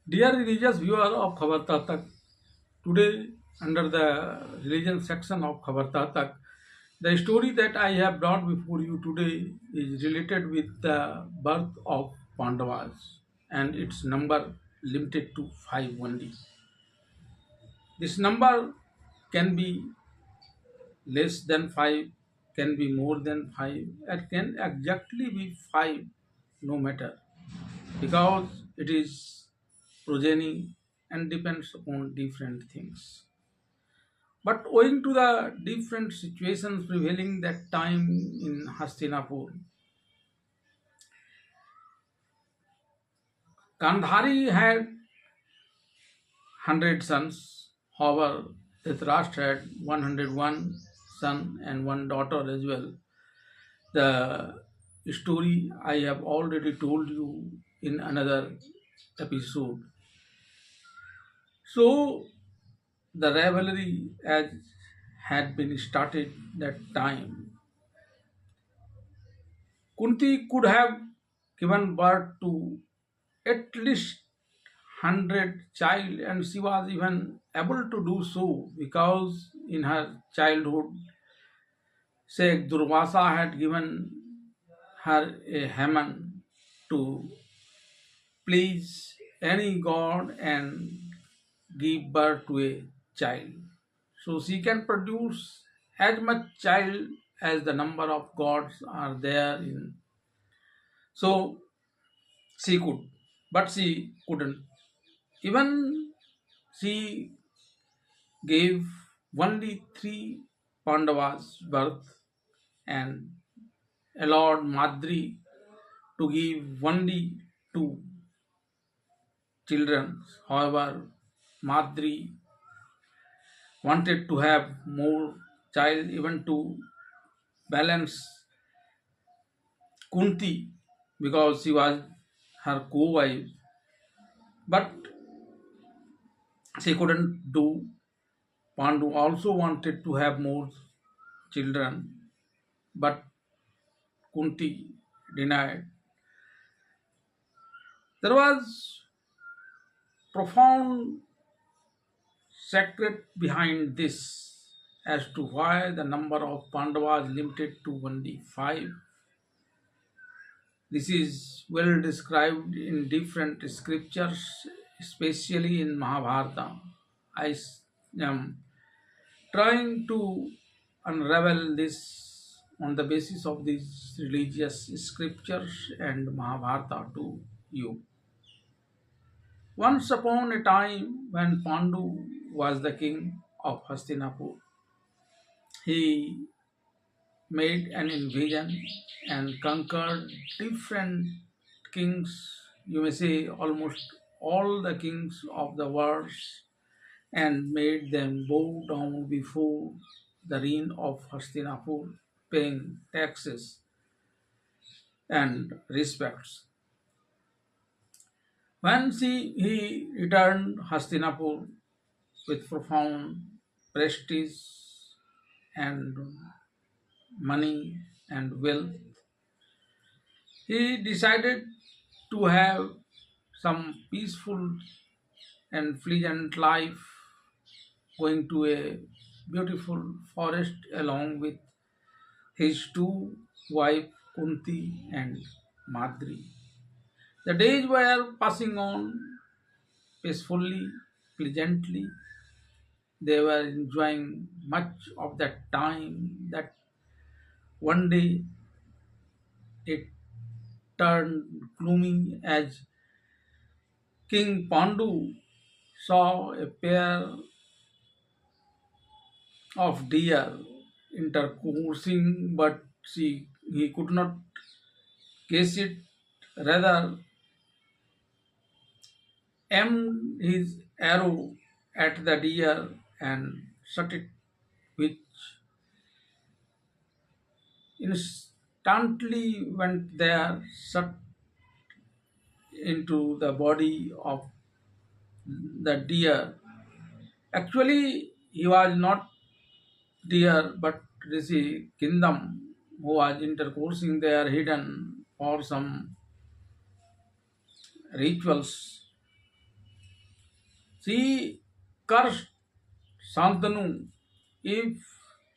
Dear religious viewer of Khabar Tak, today under the religion section of Khabar Tak, the story that I have brought before you today is related with the birth of Pandavas and its number limited to 5 only. This number can be less than 5, can be more than 5, and can exactly be 5 no matter because it is progeny and depends upon different things. But owing to the different situations prevailing that time in Hastinapur, Gandhari had 100 sons. However, Dhritarashtra had 101 son and one daughter as well. The story I have already told you in another episode. So the rivalry as had been started that time. Kunti could have given birth to at least 100 child and she was even able to do so because in her childhood Sheikh Durvasa had given her a Haman to please any god and give birth to a child. So she can produce as much child as the number of gods are there in. So she could, but she couldn't. Even she gave only three Pandavas birth and allowed Madri to give only two children. However, Madri wanted to have more child even to balance Kunti because she was her co-wife, but she couldn't do. Pandu also wanted to have more children, but Kunti denied. There was profound secret behind this as to why the number of Pandavas limited to only 5. This is well described in different scriptures, especially in Mahabharata. I am trying to unravel this on the basis of these religious scriptures and Mahabharata to you. Once upon a time, when Pandu was the king of Hastinapur, he made an invasion and conquered different kings, you may say almost all the kings of the world, and made them bow down before the reign of Hastinapur, paying taxes and respects. When he returned Hastinapur with profound prestige and money and wealth, he decided to have some peaceful and pleasant life, going to a beautiful forest along with his two wives Kunti and Madri. The days were passing on peacefully, pleasantly. They were enjoying much of that time that one day it turned gloomy as King Pandu saw a pair of deer intercoursing, but he could not catch it. Rather, aimed his arrow at the deer and shot it, which instantly went there, shot into the body of the deer. Actually, he was not deer, but Rishi Kingdom, who was intercoursing there hidden for some rituals. She cursed Santanu. If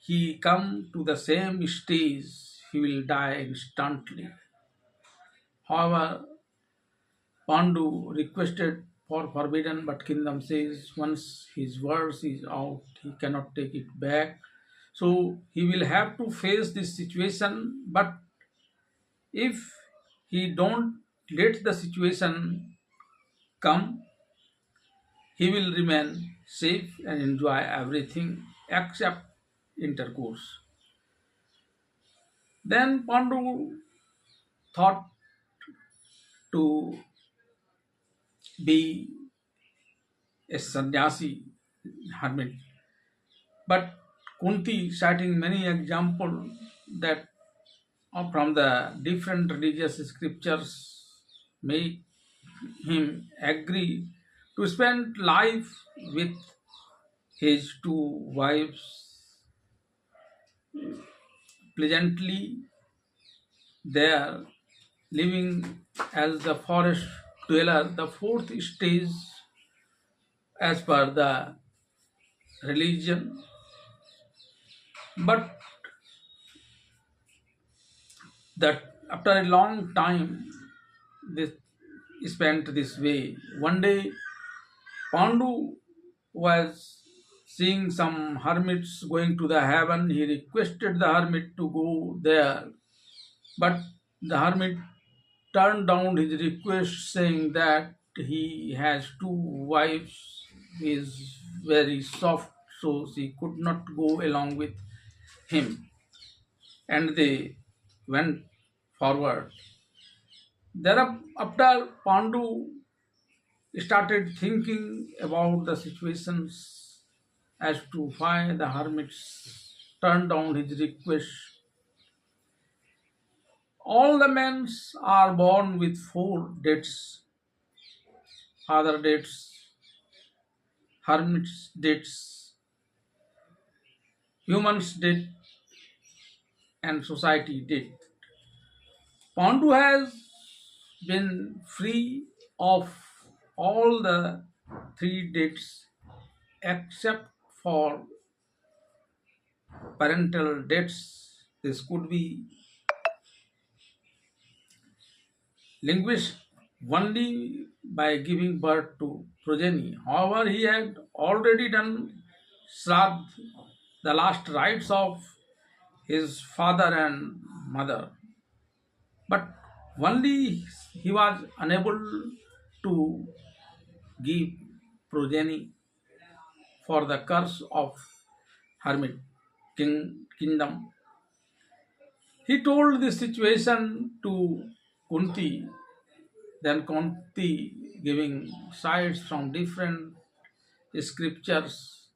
he come to the same stage, he will die instantly. However, Pandu requested for forbidden, but kingdom says once his verse is out, he cannot take it back. So he will have to face this situation. But if he don't let the situation come, he will remain safe and enjoy everything except intercourse. Then Pandu thought to be a sannyasi hermit. But Kunti, citing many examples that from the different religious scriptures, make him agree to spend life with his two wives pleasantly there, living as the forest dweller, the fourth stage as per the religion. But that after a long time, this spent this way. One day, Pandu was seeing some hermits going to the heaven. He requested the hermit to go there, but the hermit turned down his request, saying that he has two wives, he is very soft, so she could not go along with him. And they went forward. Thereafter, Pandu started thinking about the situations as to why the hermits turned down his request. All the men are born with four dates: father dates, hermits dates, humans date, and society date. Pandu has been free of all the three dates except for parental dates. This could be linguist only by giving birth to progeny. However, he had already done Sraddh, the last rites of his father and mother, but only he was unable to give progeny for the curse of hermit kingdom. He told this situation to Kunti. Then Kunti, giving sides from different scriptures,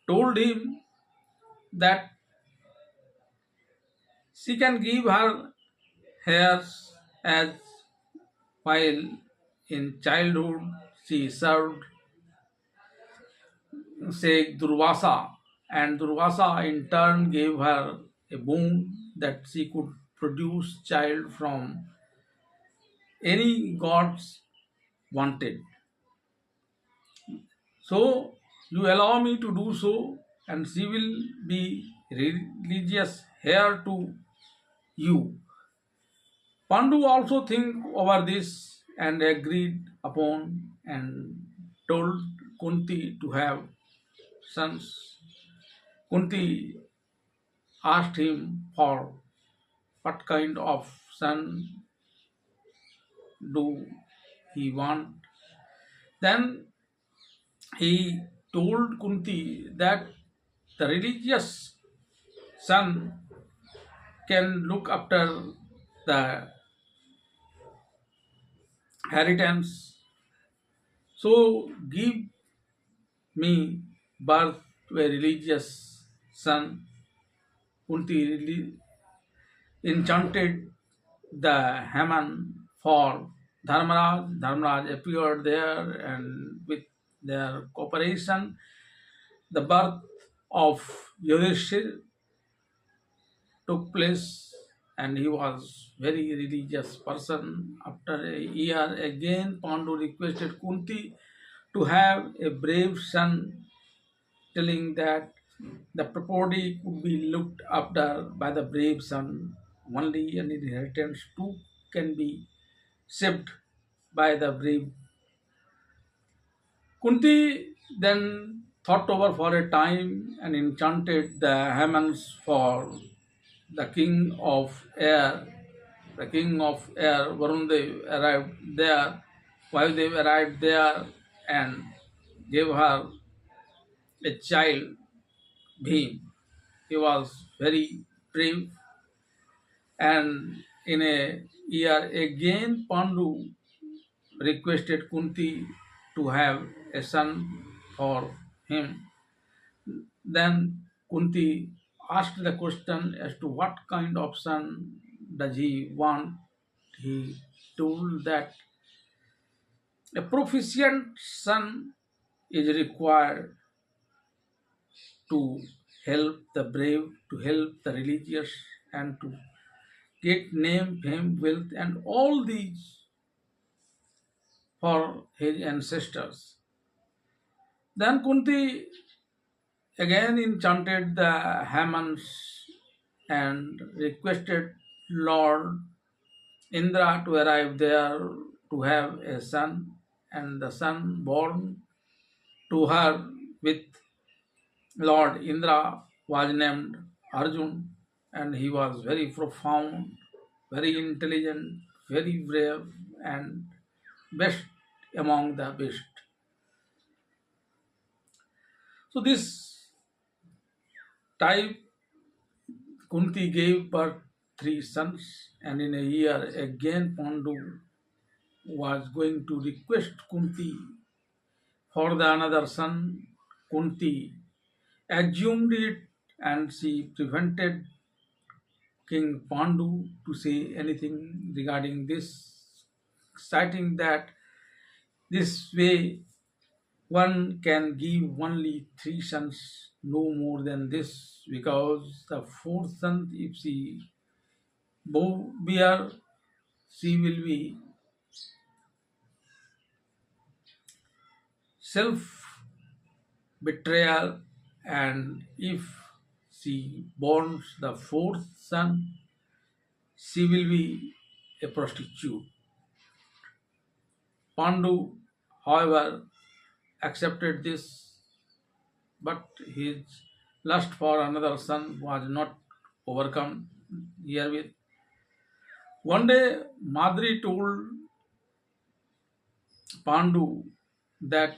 told him that she can give her hairs as while in childhood she served, say, Durvasa, and Durvasa in turn gave her a boon that she could produce child from any gods wanted. So you allow me to do so, and she will be religious heir to you. Pandu also think over this and agreed upon and told Kunti to have sons. Kunti asked him for what kind of son do he want. Then he told Kunti that the religious son can look after the inheritance. So give me birth to a religious son. Kunti enchanted the Haman for Dharmaraj. Dharmaraj appeared there, and with their cooperation, the birth of Yudhishthir took place, and he was very religious person. After a year, again Pandu requested Kunti to have a brave son, telling that the property could be looked after by the brave son. Only an inheritance too can be saved by the brave. Kunti then thought over for a time and enchanted the Hamans for the king of air. The king of air, Varundev, arrived there. Vayudev arrived there and gave her a child, Bhim. He was very brave, and in a year again Pandu requested Kunti to have a son for him. Then Kunti asked the question as to what kind of son does he want. He told that a proficient son is required to help the brave, to help the religious, and to get name, fame, wealth, and all these for his ancestors. Then Kunti again enchanted the Hamans and requested Lord Indra to arrive there to have a son, and the son born to her with Lord Indra was named Arjun, and he was very profound, very intelligent, very brave, and best among the best. So this type Kunti gave birth three sons, and in a year again Pandu was going to request Kunti for the another son. Kunti assumed it, and she prevented King Pandu to say anything regarding this, citing that this way one can give only three sons, no more than this, because the fourth son, if she bear, she will be self betrayal, and if she borns the fourth son, she will be a prostitute. Pandu, however, accepted this, but his lust for another son was not overcome herewith. One day, Madri told Pandu that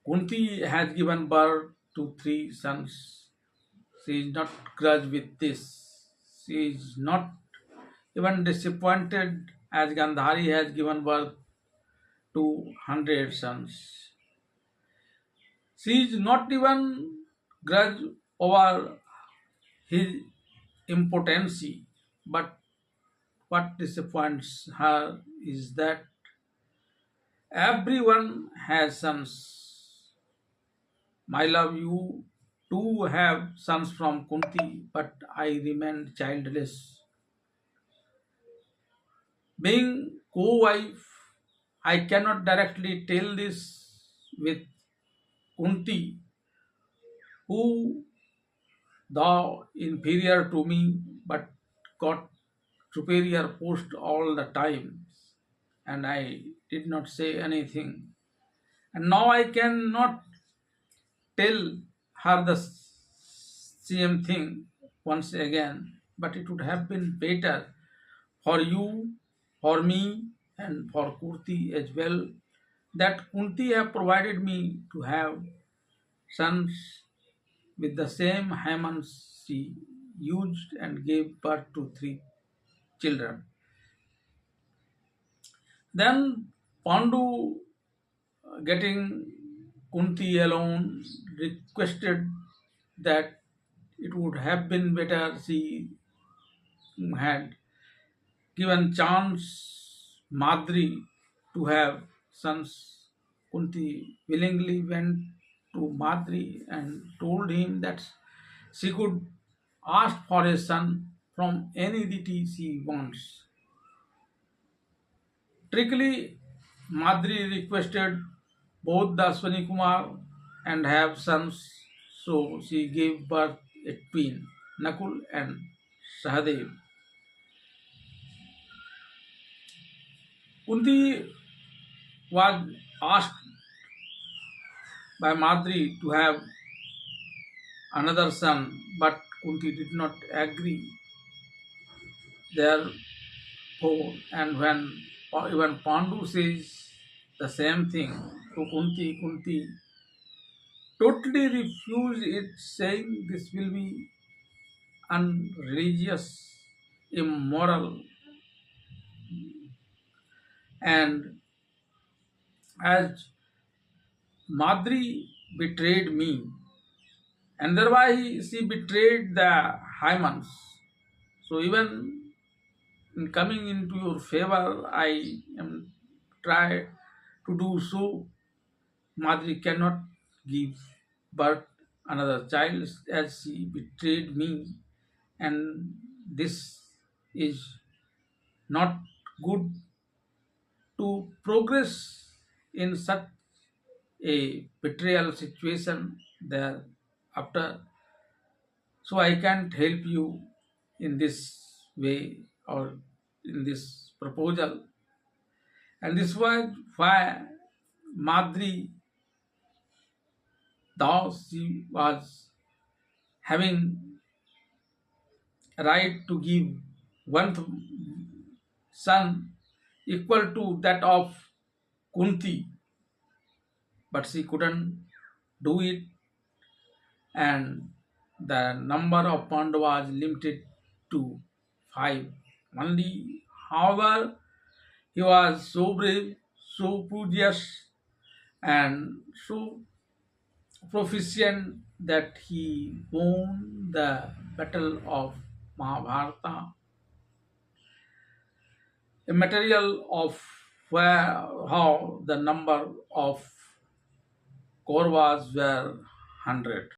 Kunti has given birth to three sons. She is not grudged with this. She is not even disappointed as Gandhari has given birth to 100 sons. She is not even grudged over his impotency, but what disappoints her is that everyone has sons. My love, you too have sons from Kunti, but I remain childless. Being co-wife, I cannot directly tell this with Kunti, who thou inferior to me, but got superior post all the time, and I did not say anything. And now I cannot tell her the same thing once again, but it would have been better for you, for me, and for Kurti as well, that Kunti have provided me to have sons with the same Hamans she used and gave birth to three children. Then Pandu, getting Kunti alone, requested that it would have been better she had given chance Madri to have sons. Kunti willingly went to Madri and told him that she could ask for a son from any deity she wants. Trickily, Madri requested both the Swani Kumar and have sons, so she gave birth a twin, Nakul and Sahadev. Kunti was asked by Madri to have another son, but Kunti did not agree. Therefore, and when even Pandu says the same thing to Kunti, Kunti totally refused it, saying this will be unreligious, immoral, and as Madri betrayed me, and thereby she betrayed the Hymans. So even in coming into your favor, I am try to do so. Madri cannot give birth another child as she betrayed me, and this is not good to progress in such a betrayal situation there after. So I can't help you in this way or in this proposal. And this was why Madri thus she was having right to give one son equal to that of Kunti, but she couldn't do it, and the number of Pandavas limited to five only. However, he was so brave, so courageous, and so proficient that he won the battle of Mahabharata, a material of where how the number of Kauravas were 100.